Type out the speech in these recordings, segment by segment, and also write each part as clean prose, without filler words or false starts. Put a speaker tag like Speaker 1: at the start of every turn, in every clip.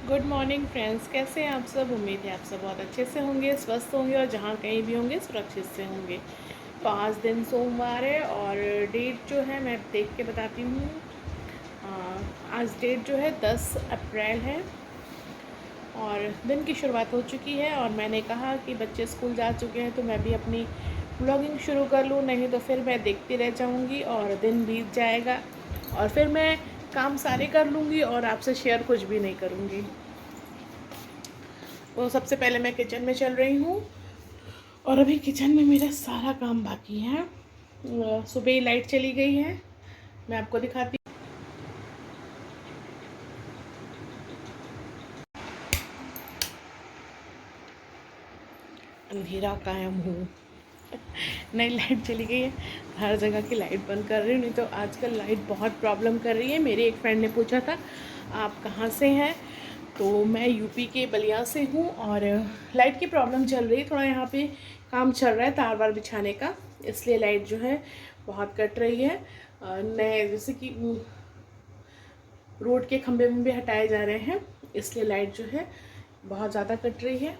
Speaker 1: Good morning friends, कैसे हैं आप सब। उम्मीद है आप सब बहुत अच्छे से होंगे, स्वस्थ होंगे और जहाँ कहीं भी होंगे सुरक्षित से होंगे। तो आज दिन सोमवार है और डेट जो है मैं देख के बताती हूँ। आज डेट जो है 10 अप्रैल है और दिन की शुरुआत हो चुकी है। और मैंने कहा कि बच्चे स्कूल जा चुके हैं तो मैं भी अपनी ब्लॉगिंग शुरू कर लूँ, नहीं तो फिर मैं देखती रह जाऊँगी और दिन बीत जाएगा और फिर मैं काम सारे कर लूँगी और आपसे शेयर कुछ भी नहीं करूँगी। तो सबसे पहले मैं किचन में चल रही हूँ और अभी किचन में मेरा सारा काम बाकी है। सुबह ही लाइट चली गई है, मैं आपको दिखाती हूँ। अंधेरा कायम हूँ। नई लाइट चली गई है, हर जगह की लाइट बंद कर रही हूँ, नहीं तो आजकल लाइट बहुत प्रॉब्लम कर रही है। मेरी एक फ्रेंड ने पूछा था आप कहाँ से हैं, तो मैं यूपी के बलिया से हूँ और लाइट की प्रॉब्लम चल रही है। थोड़ा यहाँ पे काम चल रहा है तार वार बिछाने का, इसलिए लाइट जो है बहुत कट रही है। नए जैसे कि रोड के खंभे वंबे हटाए जा रहे हैं, इसलिए लाइट जो है बहुत ज़्यादा कट रही है।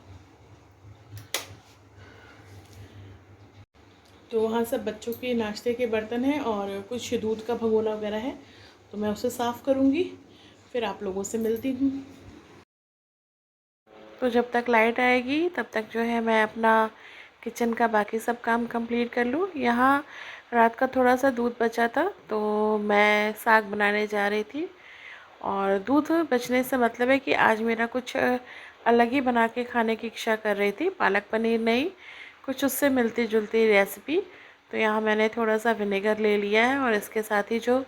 Speaker 1: तो वहाँ सब बच्चों के नाश्ते के बर्तन हैं और कुछ दूध का भगोना वगैरह है, तो मैं उसे साफ़ करूँगी, फिर आप लोगों से मिलती हूँ। तो जब तक लाइट आएगी तब तक जो है मैं अपना किचन का बाकी सब काम कंप्लीट कर लूँ। यहाँ रात का थोड़ा सा दूध बचा था तो मैं साग बनाने जा रही थी। और दूध बचने से मतलब है कि आज मेरा कुछ अलग ही बना के खाने की इच्छा कर रही थी। पालक पनीर नहीं, कुछ उससे मिलती जुलती रेसिपी। तो यहाँ मैंने थोड़ा सा विनेगर ले लिया है और इसके साथ ही जो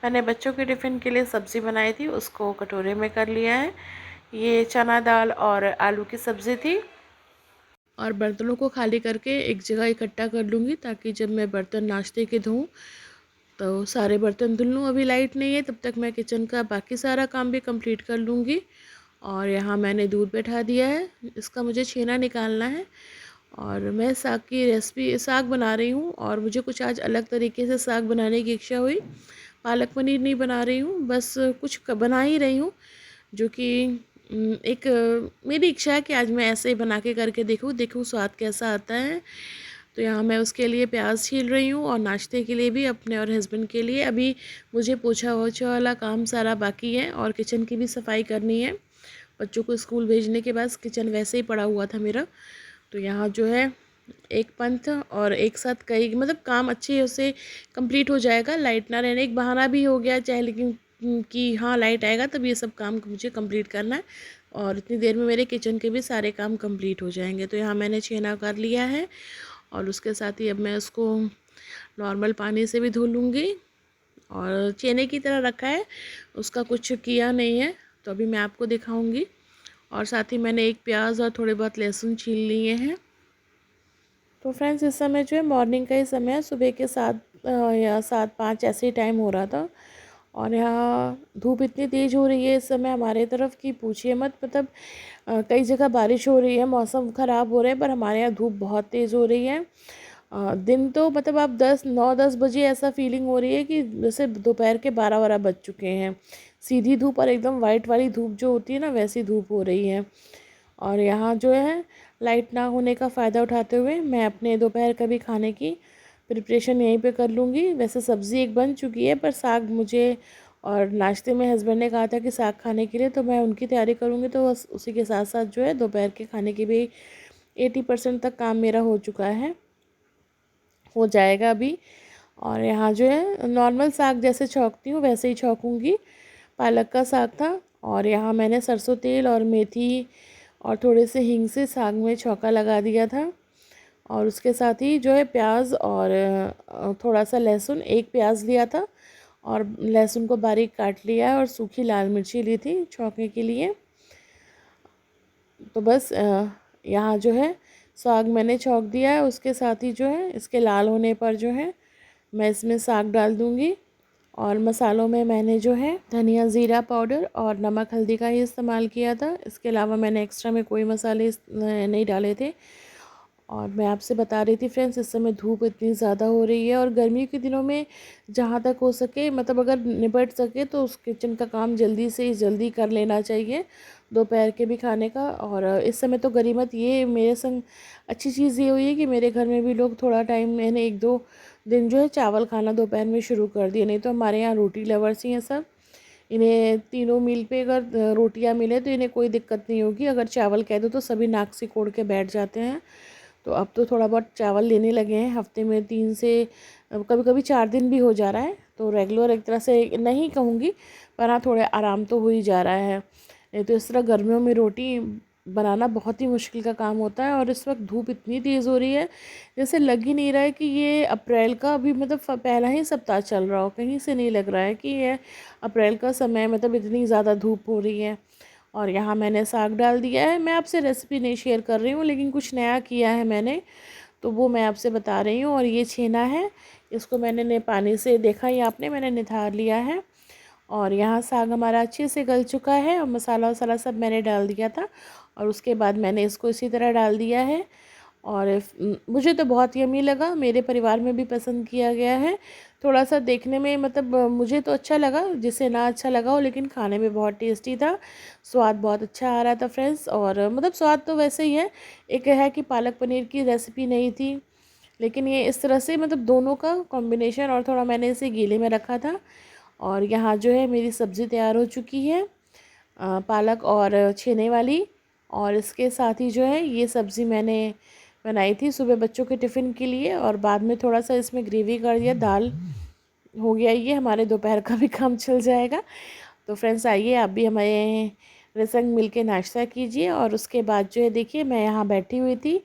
Speaker 1: मैंने बच्चों के टिफ़िन के लिए सब्ज़ी बनाई थी उसको कटोरे में कर लिया है। ये चना दाल और आलू की सब्ज़ी थी। और बर्तनों को खाली करके एक जगह इकट्ठा कर लूँगी ताकि जब मैं बर्तन नाश्ते के धोऊँ तो सारे बर्तन धुल लूँ। अभी लाइट नहीं है, तब तक मैं किचन का बाकी सारा काम भी कंप्लीट कर लूँगी। और यहाँ मैंने दूध बैठा दिया है, इसका मुझे छेना निकालना है। और मैं साग की रेसिपी साग बना रही हूँ और मुझे कुछ आज अलग तरीके से साग बनाने की इच्छा हुई। पालक पनीर नहीं बना रही हूँ, बस कुछ बना ही रही हूँ जो कि एक मेरी इच्छा है कि आज मैं ऐसे ही बना के करके देखूँ स्वाद कैसा आता है। तो यहाँ मैं उसके लिए प्याज छील रही हूँ और नाश्ते के लिए भी अपने और हस्बैंड के लिए। अभी मुझे पोछा वोछा वाला काम सारा बाकी है और किचन की भी सफाई करनी है। बच्चों को स्कूल भेजने के बाद किचन वैसे ही पड़ा हुआ था मेरा। तो यहाँ जो है एक पंथ और एक साथ कई मतलब काम अच्छे से कंप्लीट हो जाएगा। लाइट ना रहने एक बहाना भी हो गया चाहे, लेकिन कि हाँ लाइट आएगा तब ये सब काम मुझे कंप्लीट करना है और इतनी देर में मेरे किचन के भी सारे काम कंप्लीट हो जाएंगे। तो यहाँ मैंने छेना कर लिया है और उसके साथ ही अब मैं उसको नॉर्मल पानी से भी धो लूँगी। और चने की तरह रखा है, उसका कुछ किया नहीं है, तो अभी मैं आपको दिखाऊंगी। और साथ ही मैंने एक प्याज और थोड़े बहुत लहसुन छील लिए हैं। तो फ्रेंड्स इस समय जो है मॉर्निंग का ही समय है, सुबह के 7 या 7:05 ऐसे ही टाइम हो रहा था। और यहाँ धूप इतनी तेज़ हो रही है इस समय हमारे तरफ की पूछिए मत। मतलब कई जगह बारिश हो रही है, मौसम ख़राब हो रहा है, पर हमारे यहाँ धूप बहुत तेज़ हो रही है। दिन तो मतलब आप 9-10 बजे ऐसा फीलिंग हो रही है कि जैसे दोपहर के 12-12 बज चुके हैं। सीधी धूप और एकदम वाइट वाली धूप जो होती है ना, वैसी धूप हो रही है। और यहाँ जो है लाइट ना होने का फ़ायदा उठाते हुए मैं अपने दोपहर का भी खाने की प्रिपरेशन यहीं पे कर लूँगी। वैसे सब्ज़ी एक बन चुकी है, पर साग मुझे और नाश्ते में हस्बैंड ने कहा था कि साग खाने के लिए, तो मैं उनकी तैयारी करूँगी। तो बस उसी के साथ साथ जो है दोपहर के खाने की भी 80% तक काम मेरा हो चुका है, हो जाएगा अभी। और यहाँ जो है नॉर्मल साग जैसे छौंकती हूँ वैसे ही छौंकूँगी। पालक का साग था और यहाँ मैंने सरसों तेल और मेथी और थोड़े से हींग से साग में छौंका लगा दिया था। और उसके साथ ही जो है प्याज और थोड़ा सा लहसुन, एक प्याज लिया था और लहसुन को बारीक काट लिया है और सूखी लाल मिर्ची ली थी छौंके के लिए। तो बस यहाँ जो है साग मैंने छौंक दिया है। उसके साथ ही जो है इसके लाल होने पर जो है मैं इसमें साग डाल दूँगी। और मसालों में मैंने जो है धनिया ज़ीरा पाउडर और नमक हल्दी का ही इस्तेमाल किया था, इसके अलावा मैंने एक्स्ट्रा में कोई मसाले नहीं डाले थे। और मैं आपसे बता रही थी फ्रेंड्स, इस समय धूप इतनी ज़्यादा हो रही है और गर्मियों के दिनों में जहाँ तक हो सके, मतलब अगर निपट सके तो उस किचन का काम जल्दी से जल्दी कर लेना चाहिए, दोपहर के भी खाने का। और इस समय तो गनीमत ये मेरे संग अच्छी चीज़ ये हुई है कि मेरे घर में भी लोग थोड़ा टाइम, मैंने 1-2 दिन जो है चावल खाना दोपहर में शुरू कर दिया। नहीं तो हमारे यहाँ रोटी लवर्स ही हैं सब, इन्हें तीनों मील पे अगर रोटियां मिले तो इन्हें कोई दिक्कत नहीं होगी, अगर चावल कह दो तो सभी नाक से कोड़ के बैठ जाते हैं। तो अब तो थोड़ा बहुत चावल लेने लगे हैं, हफ्ते में 3 से कभी कभी 4 दिन भी हो जा रहा है। तो रेगुलर एक तरह से नहीं कहूँगी, पर हाँ थोड़े आराम तो हो ही जा रहा है। नहीं तो इस तरह गर्मियों में रोटी बनाना बहुत ही मुश्किल का काम होता है। और इस वक्त धूप इतनी तेज़ हो रही है, जैसे लग ही नहीं रहा है कि ये अप्रैल का अभी मतलब पहला ही सप्ताह चल रहा हो, कहीं से नहीं लग रहा है कि ये अप्रैल का समय, मतलब इतनी ज़्यादा धूप हो रही है। और यहाँ मैंने साग डाल दिया है। मैं आपसे रेसिपी नहीं शेयर कर रही हूँ, लेकिन कुछ नया किया है मैंने, तो वो मैं आपसे बता रही हूँ। और ये छेना है, इसको मैंने पानी से, देखा ही आपने, मैंने निथार लिया है। और यहाँ साग हमारा अच्छे से गल चुका है और मसाला वसाला सब मैंने डाल दिया था। और उसके बाद मैंने इसको इसी तरह डाल दिया है। और मुझे तो बहुत यम्मी लगा, मेरे परिवार में भी पसंद किया गया है। थोड़ा सा देखने में, मतलब मुझे तो अच्छा लगा, जिसे ना अच्छा लगा हो, लेकिन खाने में बहुत टेस्टी था, स्वाद बहुत अच्छा आ रहा था फ्रेंड्स। और मतलब स्वाद तो वैसे ही है, एक है कि पालक पनीर की रेसिपी नहीं थी, लेकिन ये इस तरह से मतलब दोनों का कॉम्बिनेशन। और थोड़ा मैंने इसे गीले में रखा था। और यहाँ जो है मेरी सब्ज़ी तैयार हो चुकी है, पालक और छेने वाली। और इसके साथ ही जो है ये सब्ज़ी मैंने बनाई थी सुबह बच्चों के टिफ़िन के लिए, और बाद में थोड़ा सा इसमें ग्रेवी कर दिया, दाल हो गया, ये हमारे दोपहर का भी काम चल जाएगा। तो फ्रेंड्स आइए आप भी हमारे मेरे संग मिल के नाश्ता कीजिए। और उसके बाद जो है देखिए, मैं यहाँ बैठी हुई थी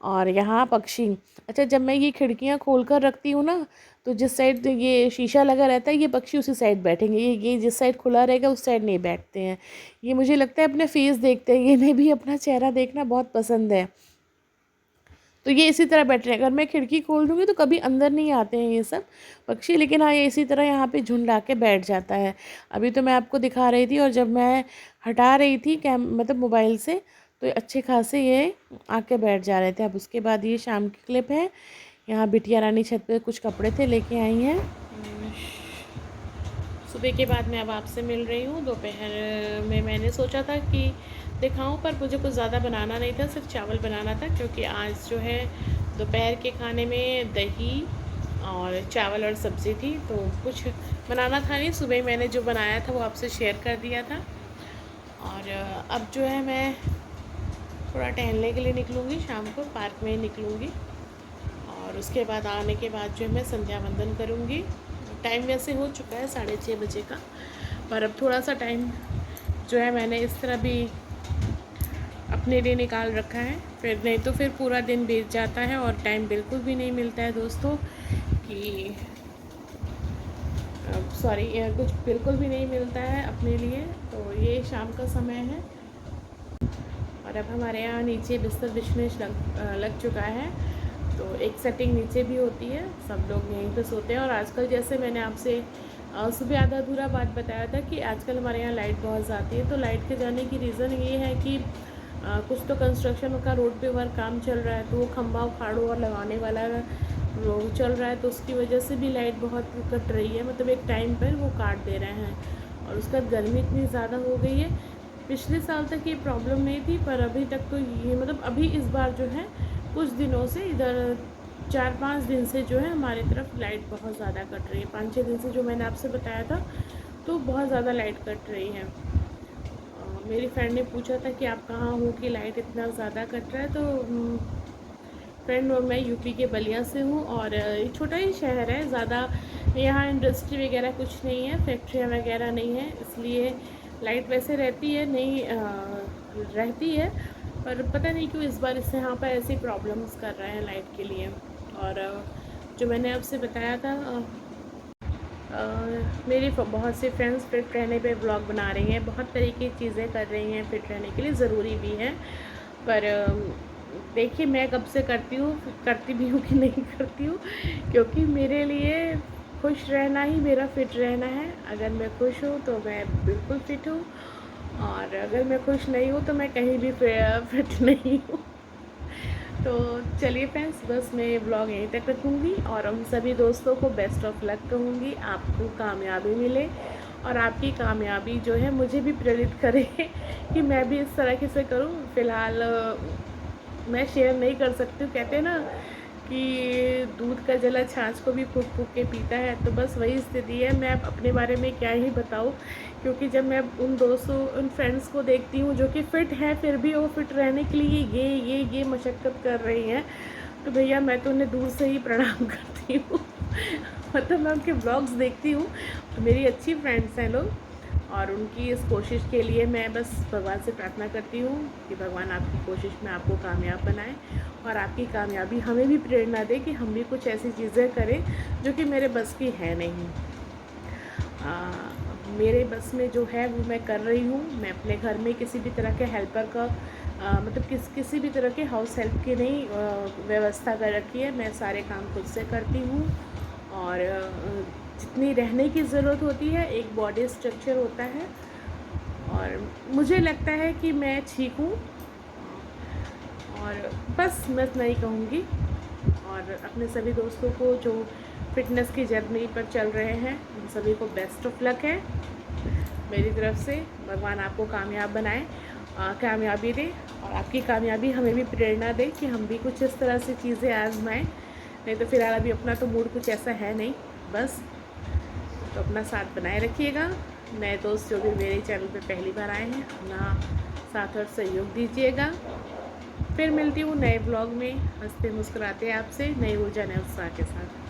Speaker 1: और यहाँ पक्षी, अच्छा जब मैं ये खिड़कियाँ खोल कर रखती हूँ ना, तो जिस साइड ये शीशा लगा रहता है ये पक्षी उसी साइड बैठेंगे, ये जिस साइड खुला रहेगा उस साइड नहीं बैठते हैं। ये मुझे लगता है अपने फेस देखते हैं, इन्हें भी अपना चेहरा देखना बहुत पसंद है। तो ये इसी तरह बैठ रहे हैं, अगर मैं खिड़की खोल दूँगी तो कभी अंदर नहीं आते हैं ये सब पक्षी, लेकिन हाँ ये इसी तरह यहाँ पे झुंड आके बैठ जाता है। अभी तो मैं आपको दिखा रही थी, और जब मैं हटा रही थी मतलब मोबाइल से, तो अच्छे खासे ये आके बैठ जा रहे थे। अब उसके बाद ये शाम की क्लिप है, यहाँ बिटिया रानी छत पे कुछ कपड़े थे लेके आई हैं। सुबह के बाद मैं अब आपसे मिल रही हूँ। दोपहर में मैंने सोचा था कि दिखाऊं, पर मुझे कुछ ज़्यादा बनाना नहीं था, सिर्फ चावल बनाना था, क्योंकि आज जो है दोपहर के खाने में दही और चावल और सब्ज़ी थी, तो कुछ बनाना था नहीं। सुबह मैंने जो बनाया था वो आपसे शेयर कर दिया था। और अब जो है मैं थोड़ा टहलने के लिए निकलूँगी, शाम को पार्क में निकलूँगी। और उसके बाद आने के बाद जो है मैं संध्या वंदन करूँगी। टाइम वैसे हो चुका है 6:30 बजे का, पर अब थोड़ा सा टाइम जो है मैंने इस तरह भी अपने लिए निकाल रखा है, फिर नहीं तो फिर पूरा दिन बीत जाता है और टाइम बिल्कुल भी नहीं मिलता है दोस्तों, कि सॉरी कुछ बिल्कुल भी नहीं मिलता है अपने लिए। तो ये शाम का समय है और अब हमारे यहाँ नीचे बिस्तर बिछने लग चुका है, तो एक सेटिंग नीचे भी होती है, सब लोग यहीं पे सोते हैं। और आजकल जैसे मैंने आपसे सुबह आधा अधूरा बात बताया था कि आजकल हमारे यहाँ लाइट बहुत जाती है, तो लाइट के जाने की रीज़न ये है कि कुछ तो कंस्ट्रक्शन का रोड पे वर्क काम चल रहा है, तो वो खंभा उखाड़ो और लगाने वाला वो चल रहा है, तो उसकी वजह से भी लाइट बहुत कट रही है, मतलब एक टाइम पर वो काट दे रहे हैं। और उसका गर्मी इतनी ज़्यादा हो गई है, पिछले साल तक ये प्रॉब्लम नहीं थी, पर अभी तक तो ये मतलब अभी इस बार जो है कुछ दिनों से, इधर 4-5 दिन से जो है हमारी तरफ लाइट बहुत ज़्यादा कट रही है। 5-6 दिन से जो मैंने आपसे बताया था, तो बहुत ज़्यादा लाइट कट रही है। मेरी फ्रेंड ने पूछा था कि आप कहाँ हो कि लाइट इतना ज़्यादा कट रहा है, तो फ्रेंड मैं यूपी के बलिया से हूँ, और ये छोटा ही शहर है, ज़्यादा यहाँ इंडस्ट्री वगैरह कुछ नहीं है, फैक्ट्रियाँ वगैरह नहीं है, इसलिए लाइट वैसे रहती है, नहीं रहती है, पर पता नहीं क्यों इस बार इससे यहाँ पर ऐसी प्रॉब्लम्स कर रहे हैं लाइट के लिए। और जो मैंने आपसे बताया था, मेरी बहुत सी फ्रेंड्स फिट रहने पे ब्लॉग बना रही हैं, बहुत तरीके की चीज़ें कर रही हैं फिट रहने के लिए, ज़रूरी भी है। पर देखिए मैं कब से करती हूँ, करती भी हूँ कि नहीं करती हूँ, क्योंकि मेरे लिए खुश रहना ही मेरा फिट रहना है। अगर मैं खुश हूँ तो मैं बिल्कुल फिट हूँ, और अगर मैं खुश नहीं हूँ तो मैं कहीं भी फिट नहीं हूँ। तो चलिए फ्रेंड्स, बस मैं ये ब्लॉग यहीं तक रखूँगी और उन सभी दोस्तों को बेस्ट ऑफ लक कहूँगी। आपको कामयाबी मिले और आपकी कामयाबी जो है मुझे भी प्रेरित करे कि मैं भी इस तरह से करूँ। फ़िलहाल मैं शेयर नहीं कर सकती हूँ। कहते हैं ना कि दूध का जला छाछ को भी फूँक फूँक के पीता है, तो बस वही स्थिति है। मैं अब अपने बारे में क्या ही बताऊँ, क्योंकि जब मैं उन दोस्तों, उन फ्रेंड्स को देखती हूँ जो कि फ़िट हैं, फिर भी वो फ़िट रहने के लिए ये मशक्क़त कर रही हैं, तो भैया मैं तो उन्हें दूर से ही प्रणाम करती हूँ। मतलब मैं उनके ब्लॉग्स देखती हूँ, तो मेरी अच्छी फ्रेंड्स हैं लोग, और उनकी इस कोशिश के लिए मैं बस भगवान से प्रार्थना करती हूँ कि भगवान आपकी कोशिश में आपको कामयाब बनाए और आपकी कामयाबी हमें भी प्रेरणा दे कि हम भी कुछ ऐसी चीज़ें करें जो कि मेरे बस की है नहीं। मेरे बस में जो है वो मैं कर रही हूँ। मैं अपने घर में किसी भी तरह के हेल्पर का मतलब किसी भी तरह के हाउस हेल्प की नहीं व्यवस्था कर रखी है। मैं सारे काम खुद से करती हूँ और जितनी रहने की ज़रूरत होती है, एक बॉडी स्ट्रक्चर होता है, और मुझे लगता है कि मैं ठीक हूँ। और बस मैं इतना ही कहूँगी, और अपने सभी दोस्तों को जो फ़िटनेस की जर्नी पर चल रहे हैं, उन सभी को बेस्ट ऑफ लक है मेरी तरफ़ से। भगवान आपको कामयाब बनाए, कामयाबी दे, और आपकी कामयाबी हमें भी प्रेरणा दे कि हम भी कुछ इस तरह से चीज़ें आजमाएं। नहीं तो फ़िलहाल अभी अपना तो मूड कुछ ऐसा है नहीं बस। तो अपना साथ बनाए रखिएगा। नए दोस्त जो भी मेरे चैनल पे पहली बार आए हैं, अपना साथ और सहयोग दीजिएगा। फिर मिलती हूँ नए ब्लॉग में, हंसते मुस्कुराते आपसे, नई ऊर्जा नए उत्साह के साथ।